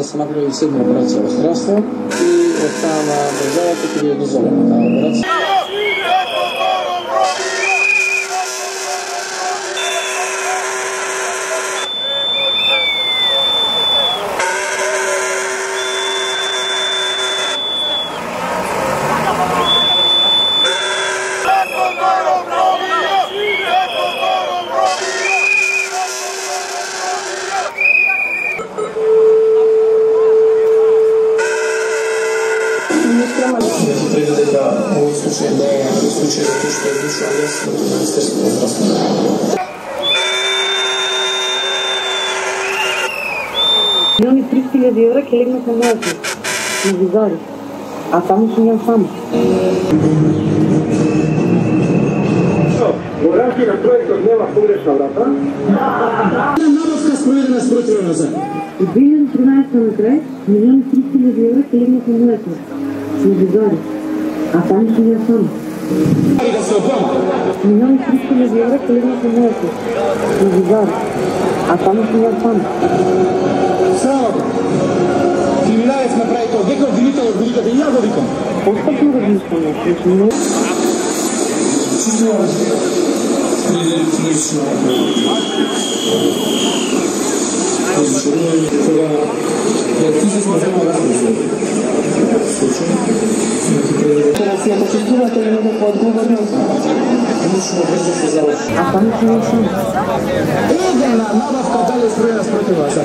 да се направи седма операция в здравство и от страна на държавата да е дозволена тази операция. Преди дека овој случај да е случај за тоа што е вишо арест на Министерството на здравството. Милиони 300.000 евра ќе легнат на мојот на визари, а таму сум ја сам. Во рамки на проектот нема погрешна врата. Набавка спроведена спротивно за. И 2013 на крај, милиони 300.000 евра ќе легнат на мојот на визари, а таму сум ја сам. Милиони 300.000 евра ќе легнат на мојот на визари, а таму сум ја сам. Срамото! Криминалец направи тоа, века обвинител од великата и ја го викам. Постапно размислам, не. Чувствувам лично разочаруване, кога ти се смазема размислам. Си ја почувствувате ли некаква одговорност? Лично брзо се заврши. А таму сум ја сам. Една набавка дали е строена спротив вас.